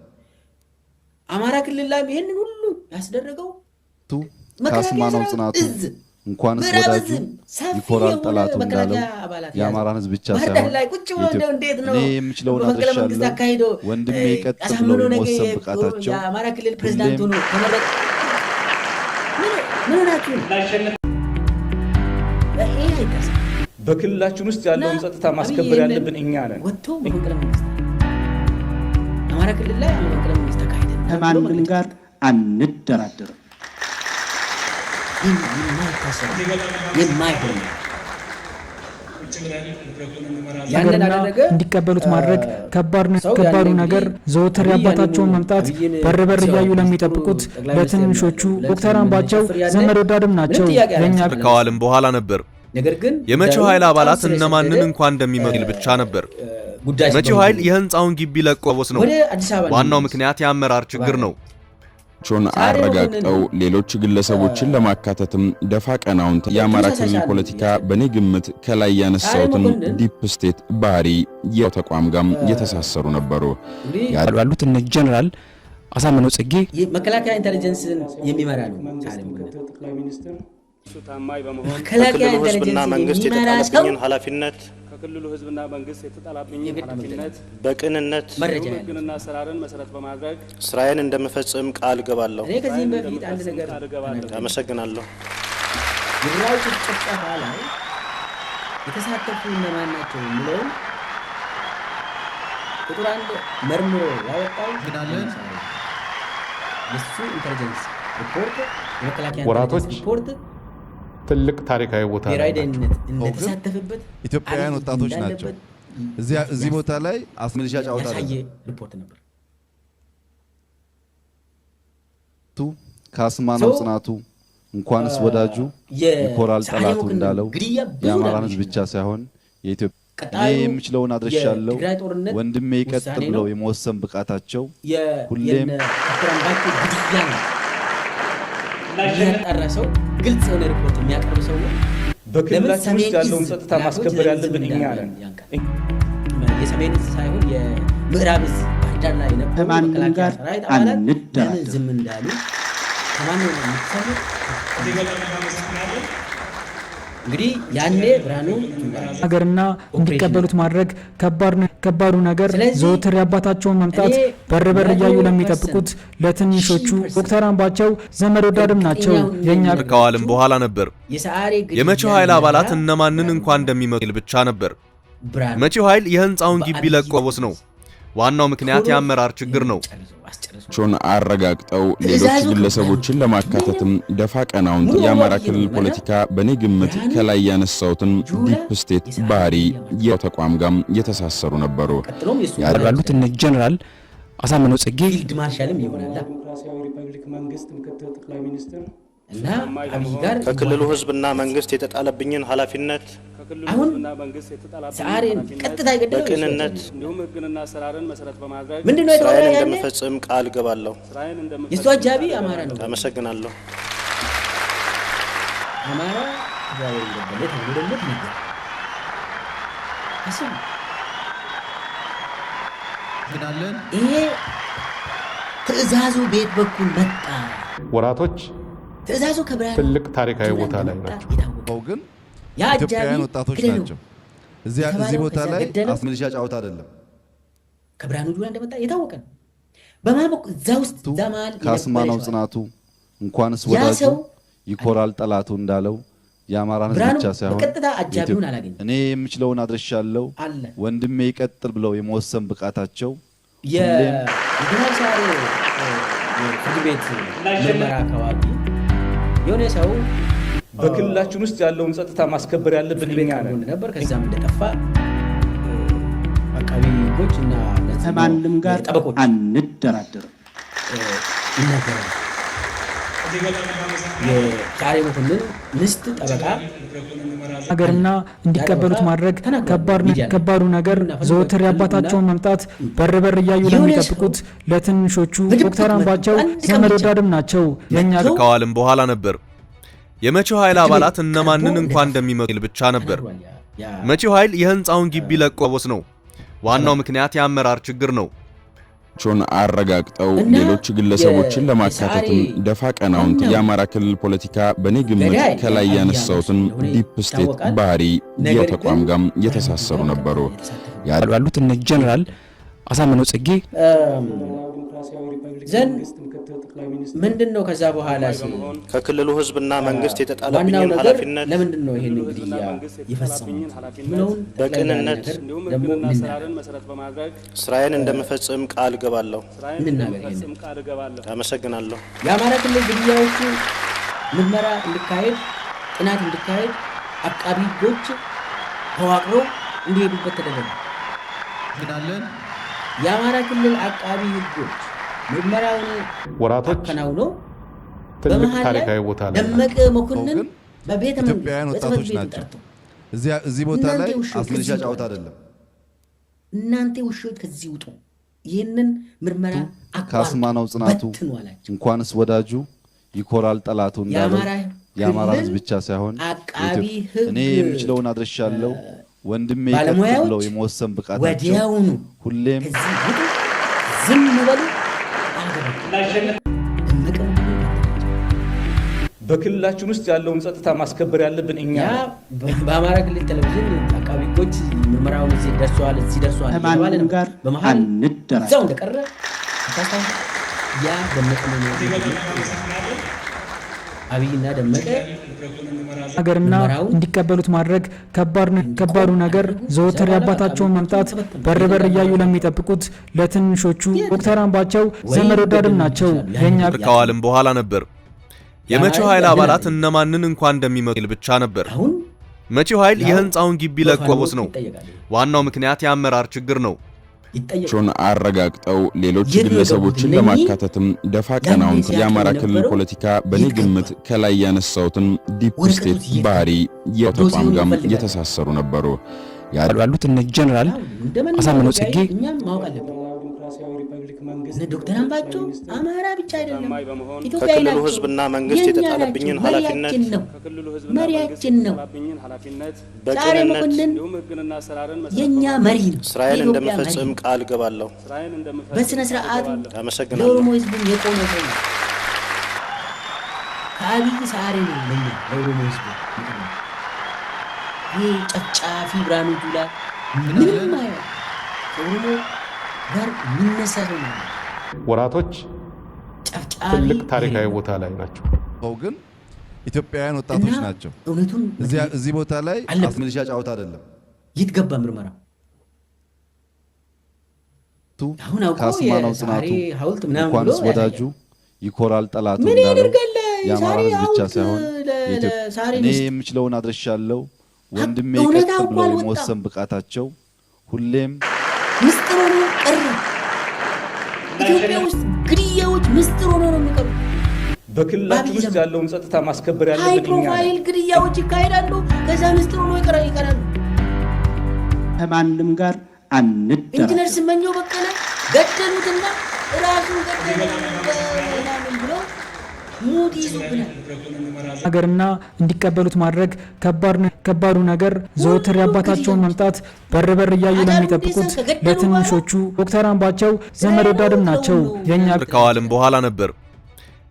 አማራ ክልል ላይ ይሄንን ሁሉ ያስደረገው ካስማናው ጽናቱ እንኳንስ ወዳጁ ይኮራል ጠላቱ እንዳለው የአማራን ህዝብ ብቻ ሳይሆን እኔ የምችለውን አድርሻለሁ ወንድሜ ይቀጥል ብለው የመወሰን ብቃታቸው የአማራ ክልል ፕሬዝዳንት ሆኖ ተመረጠ። ምን ናችሁ? በክልላችን ውስጥ ያለውን ጸጥታ ማስከበር ያለብን እኛ ነን። ወጥቶ መፈንቅለ መንግስት አማራ ክልል ላይ መፈንቅለ መንግስት ተካሄደ። ከማንም ጋር አንደራደርም። ያንንና እንዲቀበሉት ማድረግ ከባዱ ነገር ዘወትር የአባታቸውን መምጣት በር እያዩ ለሚጠብቁት ለትንሾቹ ዶክተር አምባቸው ዘመድ ወዳድም ናቸው። ለኛ ከዋልም በኋላ ነበር የመቼው ኃይል አባላት እነማንን እንኳን እንደሚመግል ብቻ ነበር። መቼው ኃይል የህንጻውን ግቢ ለቆ ነው። ዋናው ምክንያት የአመራር ችግር ነው። ቾን አረጋግጠው ሌሎች ግለሰቦችን ለማካተትም ደፋ ቀናውን የአማራ ክልል ፖለቲካ በኔ ግምት ከላይ ያነሳውትን ዲፕ ስቴት ባህሪ የተቋም ጋም የተሳሰሩ ነበሩ። ያሉት እነ ጀነራል አሳምነው ጽጌ መከላከያ ኢንተለጀንስን የሚመራ ነው። ጠቅላይ ሚኒስትር ታማኝ በመሆን ከክልሉ ህዝብና መንግስት የተጣለብኝን ኃላፊነት ከክልሉ ህዝብና መንግስት የተጣለብኝን ኃላፊነት በቅንነት ህግንና አሰራርን መሰረት በማድረግ ስራዬን እንደምፈጽም ቃል ገባለሁ። እኔ ከዚህም በፊት አንድ ነገር አመሰግናለሁ። የግራው ጭፍጨፋ ላይ የተሳተፉ እነማን ናቸው የሚለው ቁጥር አንድ መርምሮ ያወጣው የሱ ኢንተለጀንስ ሪፖርት የመከላከያ ወራቶች ሪፖርት ትልቅ ታሪካዊ ቦታ ብሔራዊ ደህንነት እንደተሳተፈበት ኢትዮጵያውያን ወጣቶች ናቸው። እዚህ ቦታ ላይ አስመልሻ ጫውታ ያሳየ ሪፖርት ነበር። ካስማናው ጽናቱ እንኳንስ ወዳጁ ይኮራል ጠላቱ እንዳለው የአማራን ህዝብ ብቻ ሳይሆን የኢትዮጵያ እኔ የምችለውን አድርሻለሁ ወንድሜ ይቀጥል ብለው የመወሰን ብቃታቸው ሁሌም ግድያ ነው። ያጣራሰው ግልጽ የሆነ ሪፖርት የሚያቀርብ ሰው በክልላችን ውስጥ ያለውን ጸጥታ ማስከበር ያለብን እኛ ነን። የሰሜን እዝ ሳይሆን የምዕራብ እዝ ባህርዳር ላይ የነበሩ መከላከያ ሰራዊት አባላት ዝም እንዳሉ ከማን ነው የምትሰሙት? እንግዲህ ያኔ ብርሃኑ ሀገርና እንዲቀበሉት ማድረግ ከባዱ ነገር ዘወትር የአባታቸውን መምጣት በር እያዩ ለሚጠብቁት ለትንሾቹ ዶክተር አምባቸው ዘመድ ወዳድም ናቸው። የኛ ከዋልም በኋላ ነበር የመቼው ኃይል አባላት እነማንን እንኳን እንደሚመግል ብቻ ነበር። መቼው ኃይል የህንጻውን ግቢ ለቆ ነው። ዋናው ምክንያት የአመራር ችግር ነው። ቾን አረጋግጠው ሌሎች ግለሰቦችን ለማካተትም ደፋ ቀናውን የአማራ ክልል ፖለቲካ በኔ ግምት ከላይ ያነሳውትን ዲፕ ስቴት ባህሪ የተቋም ጋም የተሳሰሩ ነበሩ። ያሉት እነ ጀነራል አሳምነው ጽጌ ፊልድ ማርሻልም ይሆናል ዲሞክራሲያዊ ሪፐብሊክ መንግስት ምክትል ጠቅላይ ሚኒስትር እና አብይ ጋር ከክልሉ ህዝብና መንግስት የተጣለብኝን ኃላፊነት አሁን ሰዓሬን ቀጥታ ይገደለው በቅንነት እንዲሁም ህግንና አሰራርን መሰረት በማድረግ ምንድነው ስራዬን እንደምፈጽም ቃል ገባለሁ። የሱ አጃቢ አማራ ነው። አመሰግናለሁ። አማራ ያው እንደበለት ወደለት ነገር አስብ ግናለን ይሄ ትዕዛዙ ቤት በኩል መጣ። ወራቶች ትዕዛዙ ከብርሃኑ ትልቅ ታሪካዊ ቦታ ላይ ናቸው። ግን ያጃቢ ኢትዮጵያውያን ወጣቶች ናቸው። እዚህ ቦታ ላይ አስመልሻ ጫውታ አይደለም። ከብርሃኑ ጁላ እንደመጣ የታወቀ ነው። በማበቁ እዛው ውስጥ ዘማል ካስማናው ጽናቱ እንኳንስ ወዳጁ ይኮራል ጠላቱ እንዳለው የአማራን ህዝብ ብቻ ሳይሆን በቀጥታ አጃቢውን አላገኘም። እኔ የምችለውን አድርሻለሁ ወንድሜ ይቀጥል ብለው የመወሰን ብቃታቸው የዲናሳሪ ፍርድ ቤት ምርመራ አካባቢ የሆነ ሰው በክልላችን ውስጥ ያለውን ጸጥታ ማስከበር ያለብን እኛ ነን ነበር። ከዛም እንደጠፋ አቃቢ ህጎች እና ከማንም ጋር አንደራደርም ይነገራል። የሳሬ መኮንን ምስት ጠበቃ ሀገርና እንዲቀበሉት ማድረግ ከባዱ ነገር ዘወትር የአባታቸውን መምጣት በር እያዩ ለሚጠብቁት ለትንሾቹ ዶክተር አምባቸው ዘመድ ወዳድም ናቸው። የኛ ከዋልም በኋላ ነበር የመቼው ኃይል አባላት እነማንን እንኳን እንደሚመጡ ብቻ ነበር። መቼው ኃይል የህንጻውን ግቢ ለቆ ነው። ዋናው ምክንያት የአመራር ችግር ነው። ቾን አረጋግጠው ሌሎች ግለሰቦችን ለማካተትም ደፋ ቀናውን የአማራ ክልል ፖለቲካ በኔ ግምት ከላይ ያነሳውትን ዲፕ ስቴት ባህሪ የተቋም ጋር የተሳሰሩ ነበሩ ያሉት እነ ጀነራል አሳምነው ጽጌ ዘን ምንድነው ከዛ በኋላ ከክልሉ ህዝብና መንግስት የተጣለብኝን ኃላፊነት ለምንድን ነው ይሄን ግድያ የፈጸሙት ምንውን በቅንነት ህግና ስራርን መሰረት በማድረግ ስራዬን እንደምፈጽም ቃል ገባለሁ። አመሰግናለሁ። የአማራ ክልል ግድያዎቹ ምርመራ እንዲካሄድ ጥናት እንዲካሄድ አቃቢ ህጎች ተዋቅረው እንዲሄዱበት ተደረገ። የአማራ ክልል አቃቢ ህጎች ምርመራውን ወራቶች አከናውነው ትልቅ ታሪካዊ ቦታ ላይ ደመቀ መኮንን በቤተ ኢትዮጵያውያን ወጣቶች ናቸው። እዚህ ቦታ ላይ አስመልሻ ጫውታ አይደለም። እናንተ ውሾች ከዚህ ውጡ። ይሄንን ምርመራ ካስማናው ጽናቱ እንኳንስ ወዳጁ ይኮራል ጠላቱ እንዳለው የአማራ ህዝብ ብቻ ሳይሆን እኔ የምችለውን አድርሻለሁ ወንድሜ ይቀጥለው የመወሰን ብቃታቸው ሁሌም ዝም በሉ። በክልላችን ውስጥ ያለውን ጸጥታ ማስከበር ያለብን እኛ በአማራ ክልል ቴሌቪዥን አቃቢ ህጎች ምርመራውን እዚህ ደርሷል ከማንም ጋር አንደራደርም። እዛው እንደቀረ ያ ደመቀ ነው አብይና ደመቀ ሀገርና እንዲቀበሉት ማድረግ ከባዱ ነገር ዘወትር የአባታቸውን መምጣት በር እያዩ ለሚጠብቁት ለትንሾቹ ዶክተር አምባቸው ዘመድ ወዳድም ናቸው። የኛ ከዋልም በኋላ ነበር የመቼው ኃይል አባላት እነማንን እንኳን እንደሚመጡ ብቻ ነበር። መቼው ኃይል የህንጻውን ግቢ ለቆ ነው። ዋናው ምክንያት የአመራር ችግር ነው። ቾን አረጋግጠው ሌሎች ግለሰቦችን ለማካተትም ደፋ ቀናውን የአማራ ክልል ፖለቲካ በኔ ግምት ከላይ ያነሳውትን ዲፕ ስቴት ባህሪ የተቋም ጋር የተሳሰሩ ነበሩ ያሉት እነ ጀነራል አሳምነው ጽጌ ዶክተር አምባቸው አማራ ብቻ አይደለም ከክልሉ ህዝብና መንግስት የተጣለብኝን ኃላፊነት መሪያችን ነው። ዛሬ መኮንን የኛ መሪ ነው። ስራዬን እንደምፈጽም ቃል ገባለሁ። በስነ ስርዓት አመሰግናለሁ። ለኦሮሞ ህዝብ የቆመ ሰው ነው። ከአብይ ሳሬ ነው ለኛ ለኦሮሞ ህዝብ ይህ ጨፍጫፊ ብርሃኑ ጁላ ምንም አይሆን ኦሮሞ ጋር የሚነሳው ነው። ወራቶች ትልቅ ታሪካዊ ቦታ ላይ ናቸው። ግን ኢትዮጵያውያን ወጣቶች ናቸው። እዚህ ቦታ ላይ አስመልሻ ጫውታ አይደለም። ይትገባ ምርመራ ካስማናው ጽናቱ እንኳንስ ወዳጁ ይኮራል ጠላቱ እንዳለው የአማራ ህዝብ ብቻ ሳይሆን እኔ የምችለውን አድርሻለሁ ወንድሜ ይቀጥለው የመወሰን ብቃታቸው ሁሌም ምስጢር ሆኖ ቀረ። ኢትዮጵያ ውስጥ ግድያዎች ምስጢር ሆኖ ነው የሚቀሩ። በክልላችን ውስጥ ያለውን ጸጥታ ማስከበር ያለብን ሃይ ፕሮፋይል ግድያዎች ይካሄዳሉ። ከዛ ምስጢር ሆኖ ይቀራሉ። ከማንም ጋር አንደራደርም። ኢንጂነር ስመኘው በቀለ ገደሉትና ራሱ ገደሉና ብሎ ሙድ ይዙብናል። ሀገርና እንዲቀበሉት ማድረግ ከባዱ ነገር ዘወትር የአባታቸውን መምጣት በር እያዩ ለሚጠብቁት ለትንሾቹ ዶክተር አምባቸው ዘመድ ወዳድም ናቸው። የኛ ከዋልም በኋላ ነበር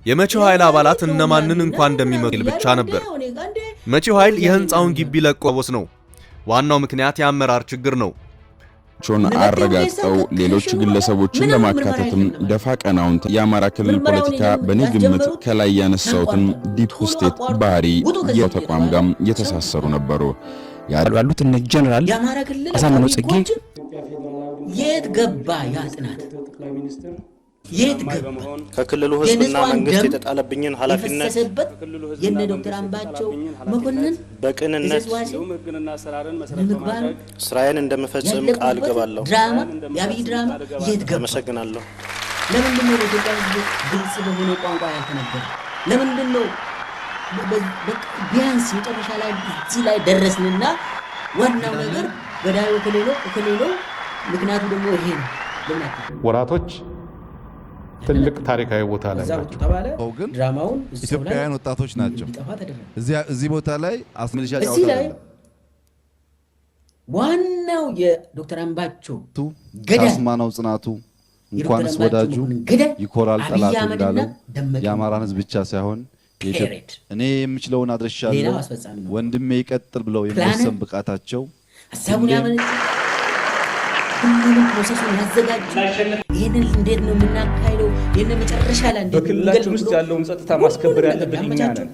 የመቼው ኃይል አባላት እነማንን እንኳን እንደሚመጡ ብቻ ነበር። መቼው ኃይል የህንጻውን ግቢ ለቆ ነው። ዋናው ምክንያት የአመራር ችግር ነው። ቾን አረጋግጠው ሌሎች ግለሰቦችን ለማካተትም ደፋ ቀናውን የአማራ ክልል ፖለቲካ በኔ ግምት ከላይ ያነሳውትን ዲፕ ስቴት ባህሪ የተቋም ጋር የተሳሰሩ ነበሩ ያሉት እነ ጀነራል አሳምነው ጽጌ የት ገባ ያ ጥናት የት ገባ? ከክልሉ ህዝብና መንግስት የተጣለብኝን ኃላፊነት የነ ዶክተር አምባቸው መኮንን በቅንነት ህግና ስራርን መሰረት በማድረግ ስራዬን እንደምፈጽም ቃል ገባለሁ። ድራማ የአብይ ድራማ የት ገባ? አመሰግናለሁ። ለምንድን ነው ለኢትዮጵያ ህዝብ ግልጽ በሆነ ቋንቋ ያልተነገረ? ለምንድን ነው ቢያንስ መጨረሻ ላይ እዚህ ላይ ደረስንና ዋናው ነገር ገዳዩ ከሌሎ ምክንያቱ ደግሞ ይሄ ነው። ወራቶች ትልቅ ታሪካዊ ቦታ ላይ ናቸው። ግን ድራማውን ኢትዮጵያውያን ወጣቶች ናቸው እዚህ ቦታ ላይ አስመልሻ እዚህ ላይ ዋናው የዶክተር አምባቸው ገዳይ አስማናው ጽናቱ እንኳንስ ወዳጁ ይኮራል ጠላቱ እንዳለው የአማራን ሕዝብ ብቻ ሳይሆን እኔ የምችለውን አድርሻለሁ ወንድሜ ይቀጥል ብለው የመወሰን ብቃታቸው ሐሳቡን ያመነ ሁሉንም ፕሮሰሱን ያዘጋጁ። ይሄንን እንዴት ነው የምናካሂደው? ይሄንን መጨረሻ ላይ እንዴት በክልላችን ውስጥ ያለውን ጸጥታ ማስከበር ያለብን እኛ ነን።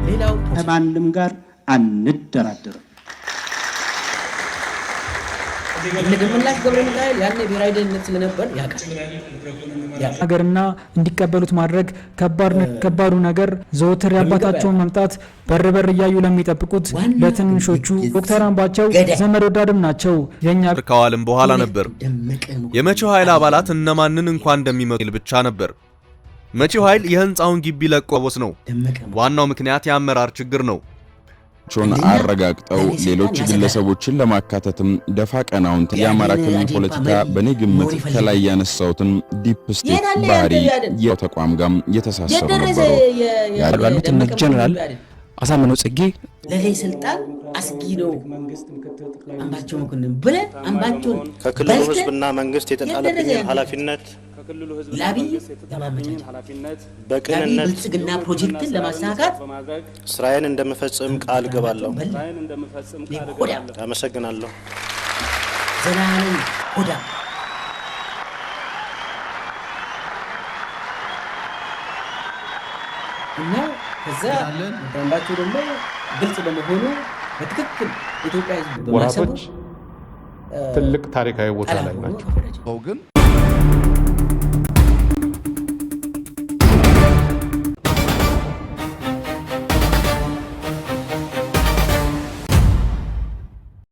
ሌላው ከማንም ጋር አንደራደርም። ለደመላሽ ገብረ ሚካኤል ያኔ ብሔራዊ ደህንነት ስለነበር ሀገርና እንዲቀበሉት ማድረግ ከባዱ ነገር ዘወትር የአባታቸውን መምጣት በር እያዩ ለሚጠብቁት ለትንሾቹ ዶክተር አምባቸው ዘመድ ወዳድም ናቸው። የኛ ከዋልም በኋላ ነበር የመቼው ኃይል አባላት እነማንን እንኳን እንደሚመጡ ብቻ ነበር። መቼው ኃይል የህንጻውን ግቢ ለቆ ነው። ዋናው ምክንያት የአመራር ችግር ነው። ቾን አረጋግጠው ሌሎች ግለሰቦችን ለማካተትም ደፋ ቀናውን የአማራ ክልል ፖለቲካ በኔ ግምት ከላይ ያነሳውትን ዲፕ ስቴት ባህሪ የተቋም ጋር የተሳሰሩ ነበሩ። ያሉት እነ ጀነራል አሳምነው ጽጌ ለዚህ ስልጣን አስጊ ነው አምባቸው መኮንን ብለን አምባቸውን ከክልሉ ህዝብና መንግስት የተጣለብኝን ኃላፊነት ለአብይ በቅንነት ብልጽግና ፕሮጀክትን ለማሳካት ስራዬን እንደምፈጽም ቃል ገባለሁ። አመሰግናለሁ። ዘላለም ሆዳ እና ከዛ አምባቸው ደግሞ ግልጽ በመሆኑ በትክክል ኢትዮጵያ ህዝብ በማሰቡ ወራቶች ትልቅ ታሪካዊ ቦታ ላይ ናቸው። ግን